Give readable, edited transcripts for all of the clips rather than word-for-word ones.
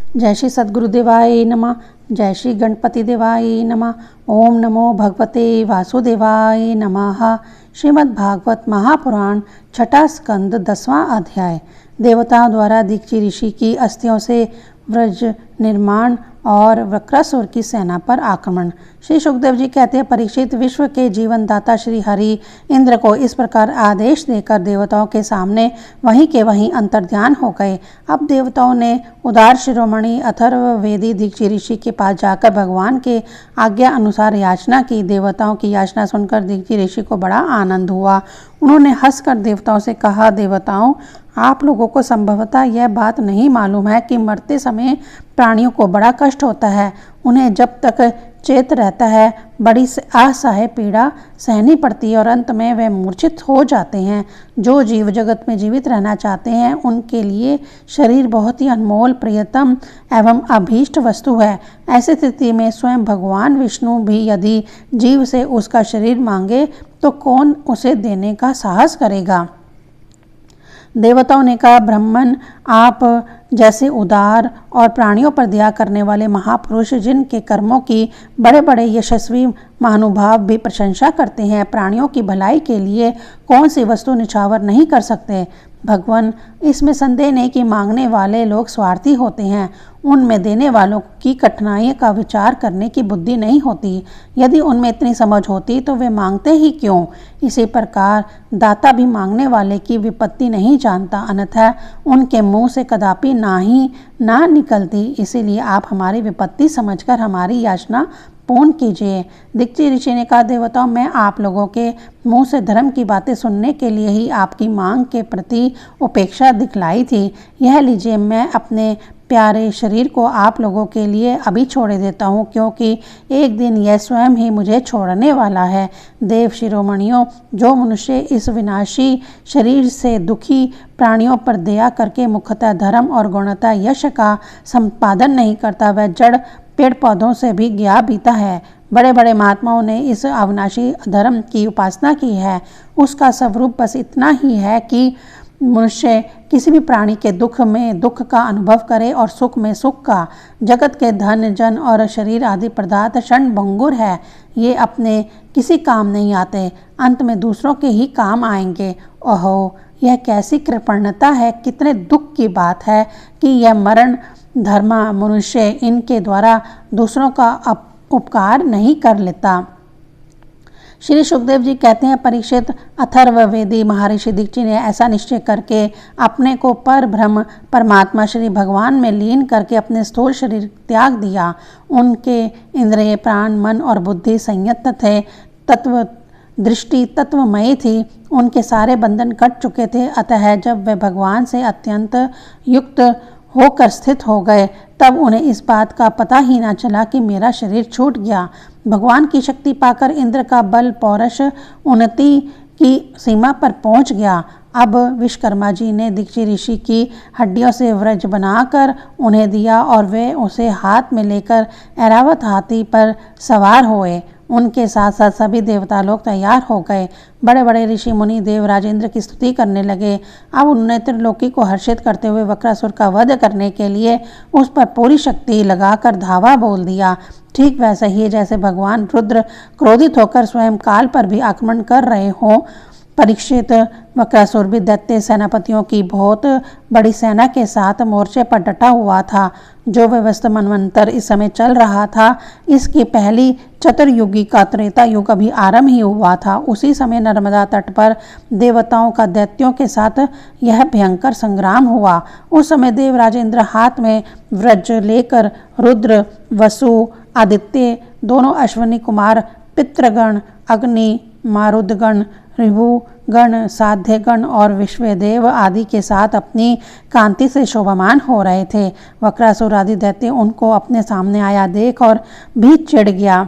जय श्री सद्गुरुदेवाय नमः। जय श्री गणपति देवाय नमः। ओम नमो भगवते वासुदेवाय नमः। श्रीमद् भागवत महापुराण छठा स्कंद 10वां अध्याय। देवताओं द्वारा दीक्षित ऋषि की अस्थियों से व्रज निर्माण और वक्रासुर की सेना पर आक्रमण। श्री सुखदेव जी कहते हैं, परीक्षित, विश्व के जीवनदाता श्री हरि इंद्र को इस प्रकार आदेश देकर देवताओं के सामने वहीं के वहीं अंतर्ध्यान हो गए। अब देवताओं ने उदार शिरोमणि अथर्ववेदी दीक्षित ऋषि के पास जाकर भगवान के आज्ञा अनुसार याचना की। देवताओं की याचना सुनकर दीक्षित ऋषि को बड़ा आनंद हुआ। उन्होंने हंसकर देवताओं से कहा, देवताओं, आप लोगों को संभवतः यह बात नहीं मालूम है कि मरते समय प्राणियों को बड़ा कष्ट होता है। उन्हें जब तक चेत रहता है बड़ी असह्य पीड़ा सहनी पड़ती है और अंत में वे मूर्छित हो जाते हैं। जो जीव जगत में जीवित रहना चाहते हैं उनके लिए शरीर बहुत ही अनमोल, प्रियतम एवं अभीष्ट वस्तु है। ऐसी स्थिति में स्वयं भगवान विष्णु भी यदि जीव से उसका शरीर मांगे तो कौन उसे देने का साहस करेगा। देवताओं ने कहा, ब्राह्मण, आप जैसे उदार और प्राणियों पर दया करने वाले महापुरुष, जिनके कर्मों की बड़े बड़े यशस्वी महानुभाव भी प्रशंसा करते हैं, प्राणियों की भलाई के लिए कौन सी वस्तु निछावर नहीं कर सकते। भगवान, इसमें संदेह नहीं कि मांगने वाले लोग स्वार्थी होते हैं। उनमें देने वालों की कठिनाई का विचार करने की बुद्धि नहीं होती। यदि उनमें इतनी समझ होती तो वे मांगते ही क्यों। इसी प्रकार दाता भी मांगने वाले की विपत्ति नहीं जानता, अन्यथा उनके मुंह से कदापि ना निकलती। इसीलिए आप हमारी विपत्ति समझकर हमारी याचना पूर्ण कीजिए। दीक्षित ऋषि ने कहा, देवताओं, मैं आप लोगों के मुंह से धर्म की बातें सुनने के लिए ही आपकी मांग के प्रति उपेक्षा दिखलाई थी। यह लीजिए, मैं अपने प्यारे शरीर को आप लोगों के लिए अभी छोड़ देता हूँ, क्योंकि एक दिन यह स्वयं ही मुझे छोड़ने वाला है। देव शिरोमणियों, जो मनुष्य इस विनाशी शरीर से दुखी प्राणियों पर दया करके मुख्यतः धर्म और गुणतः यश का संपादन नहीं करता, वह जड़ पेड़ पौधों से भी गया बीता है। बड़े बड़े महात्माओं ने इस अविनाशी धर्म की उपासना की है। उसका स्वरूप बस इतना ही है कि मनुष्य किसी भी प्राणी के दुख में दुख का अनुभव करे और सुख में सुख का। जगत के धन जन और शरीर आदि पदार्थ क्षण भंगुर है। ये अपने किसी काम नहीं आते, अंत में दूसरों के ही काम आएंगे। ओहो, यह कैसी कृपणता है। कितने दुख की बात है कि यह मरण धर्मा मनुष्य इनके द्वारा दूसरों का उपकार नहीं कर लेता। श्री सुखदेव जी कहते हैं, परीक्षित, अथर्ववेदी महर्षि दीक्षित ने ऐसा निश्चय करके अपने को पर ब्रह्म परमात्मा श्री भगवान में लीन करके अपने स्थूल शरीर त्याग दिया। उनके इंद्रिय, प्राण, मन और बुद्धि संयत थे, तत्व दृष्टि तत्वमयी थी, उनके सारे बंधन कट चुके थे। अतः जब वे भगवान से अत्यंत युक्त होकर स्थित हो गए तब उन्हें इस बात का पता ही ना चला कि मेरा शरीर छूट गया। भगवान की शक्ति पाकर इंद्र का बल पौरुष उन्नति की सीमा पर पहुंच गया। अब विश्वकर्मा जी ने दीक्षित ऋषि की हड्डियों से व्रज बनाकर उन्हें दिया और वे उसे हाथ में लेकर ऐरावत हाथी पर सवार हुए। उनके साथ साथ सभी देवता लोग तैयार हो गए। बड़े बड़े ऋषि मुनि देव राजेंद्र की स्तुति करने लगे। अब उन्होंने त्रिलोकी को हर्षित करते हुए वक्रासुर का वध करने के लिए उस पर पूरी शक्ति लगाकर धावा बोल दिया। ठीक वैसे ही जैसे भगवान रुद्र क्रोधित होकर स्वयं काल पर भी आक्रमण कर रहे हों। परीक्षित, वक्रासुर भी दैत्य सेनापतियों की बहुत बड़ी सेना के साथ मोर्चे पर डटा हुआ था। जो व्यवस्था मनवंतर इस समय चल रहा था, इसकी पहली चतुर्युगी का त्रेता युग अभी आरंभ ही हुआ था। उसी समय नर्मदा तट पर देवताओं का दैत्यों के साथ यह भयंकर संग्राम हुआ। उस समय देव राजेंद्र हाथ में व्रज लेकर रुद्र, वसु, आदित्य, दोनों अश्विनी कुमार, पितृगण, अग्नि, मारुदगण, ऋभुगण, साध्यगण और विश्वदेव आदि के साथ अपनी कांति से शोभामान हो रहे थे। वक्रासुर आदि दैत्य उनको अपने सामने आया देख और भी चिढ़ गया।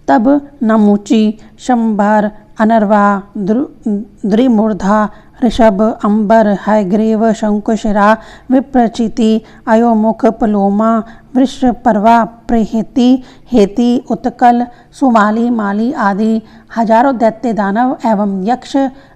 तब नमूची, शंभर, अनर्वा, द्रिमूर्धा, ऋषभ अंबर हयग्रीव शंकुशिरा विप्रचिति अयोमुख पलोमा वृषपर्वा प्रेहेति हेति उत्कल सुमाली माली आदि हजारों दैत्य दानव एवं यक्ष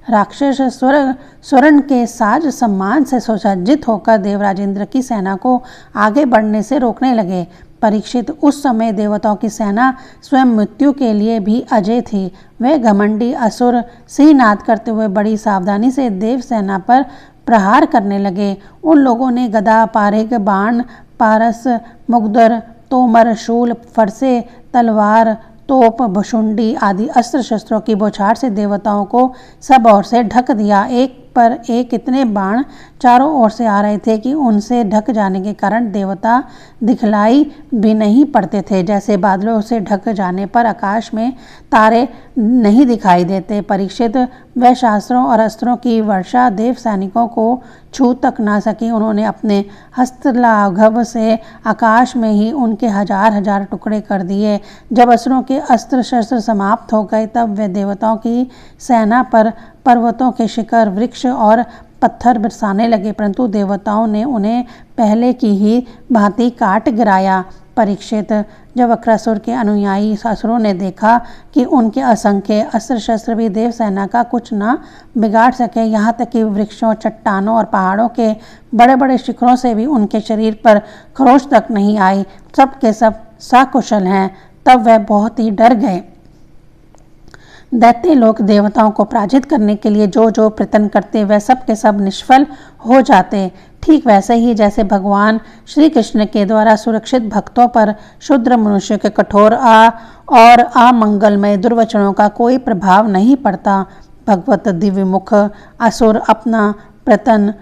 राक्षस स्वर्ण के साज सम्मान से सुसज्जित होकर देवराजेंद्र की सेना को आगे बढ़ने से रोकने लगे। परीक्षित, उस समय देवताओं की सेना स्वयं मृत्यु के लिए भी अजय थी। वे घमंडी असुर सिंहनाद करते हुए बड़ी सावधानी से देव सेना पर प्रहार करने लगे। उन लोगों ने गदा, पारिक, बाण, पारस, मुगदर, तोमर, शूल, फरसे, तलवार, तोप, भुशुंडी आदि अस्त्र शस्त्रों की बौछार से देवताओं को सब ओर से ढक दिया। एक पर एक इतने बाण चारों ओर से आ रहे थे कि उनसे ढक जाने के कारण देवता दिखलाई भी नहीं पड़ते थे। जैसे बादलों से ढक जाने पर आकाश में तारे नहीं दिखाई देते। परीक्षित, वह शास्त्रों और अस्त्रों की वर्षा देव सैनिकों को छू तक ना सकी। उन्होंने अपने हस्तलाघव से आकाश में ही उनके हजार हजार टुकड़े कर दिए। जब असुरों के अस्त्र शस्त्र समाप्त हो गए तब वे देवताओं की सेना पर पर्वतों के शिखर, वृक्ष और पत्थर बरसाने लगे, परंतु देवताओं ने उन्हें पहले की ही भांति काट गिराया। परीक्षित, जब वक्रासुर के अनुयायी असुरों ने देखा कि उनके असंख्य अस्त्र शस्त्र भी देव सेना का कुछ न बिगाड़ सके, यहाँ तक कि वृक्षों, चट्टानों और पहाड़ों के बड़े बड़े शिखरों से भी उनके शरीर पर खरोंच तक नहीं आई, सब के सब सकुशल हैं, तब वह बहुत ही डर गए। दैत्य लोग देवताओं को पराजित करने के लिए जो जो प्रयत्न करते वह सब के सब निष्फल हो जाते। ठीक वैसे ही जैसे भगवान श्री कृष्ण के द्वारा सुरक्षित भक्तों पर शूद्र मनुष्य के कठोर और अमंगलमय दुर्वचनों का कोई प्रभाव नहीं पड़ता। भगवत दिव्य मुख असुर अपना प्रयत्न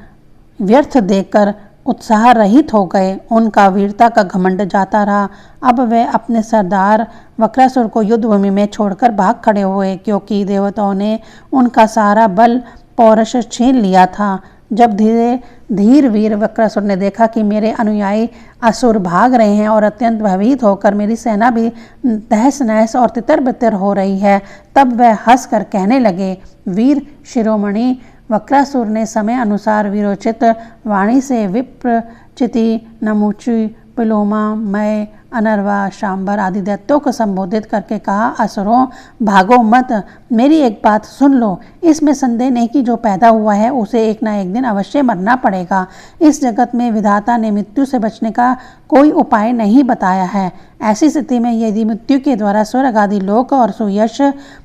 व्यर्थ देकर उत्साह रहित हो गए। उनका वीरता का घमंड जाता रहा। अब वे अपने सरदार वक्रासुर को युद्धभूमि में छोड़कर भाग खड़े हुए, क्योंकि देवताओं ने उनका सारा बल पौरुष छीन लिया था। जब धीर वीर वक्रासुर ने देखा कि मेरे अनुयायी असुर भाग रहे हैं और अत्यंत भयभीत होकर मेरी सेना भी तहस नहस और तितर बितर हो रही है, तब वह हंस कर कहने लगे, वीर शिरोमणि वक्रासुर ने समय अनुसार वीरोचित वाणी से विप्रचिति, नमुचि, पिलोमा, मय, अनर्वा, शांबर आदि दैत्यों को संबोधित करके कहा, असुरों भागो मत, मेरी एक बात सुन लो। इसमें संदेह नहीं कि जो पैदा हुआ है उसे एक ना एक दिन अवश्य मरना पड़ेगा। इस जगत में विधाता ने मृत्यु से बचने का कोई उपाय नहीं बताया है। ऐसी स्थिति में यदि मृत्यु के द्वारा स्वर्ग आदि लोक और सुयश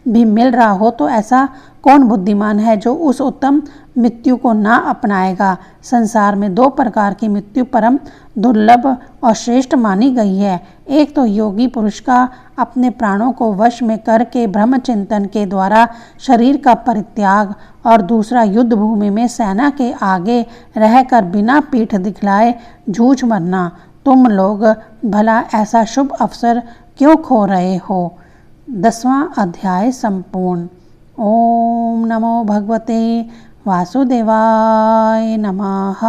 भी मिल रहा हो तो ऐसा कौन बुद्धिमान है जो उस उत्तम मृत्यु को ना अपनाएगा। संसार में दो प्रकार की मृत्यु परम दुर्लभ और श्रेष्ठ मानी गई है। एक तो योगी पुरुष का अपने प्राणों को वश में करके ब्रह्म चिंतन के द्वारा शरीर का परित्याग, और दूसरा युद्ध भूमि में सेना के आगे रहकर बिना पीठ दिखलाए जूझ मरना। तुम लोग भला ऐसा शुभ अवसर क्यों खो रहे हो। 10वां अध्याय संपूर्ण। ओम नमो भगवते वासुदेवाय नमः।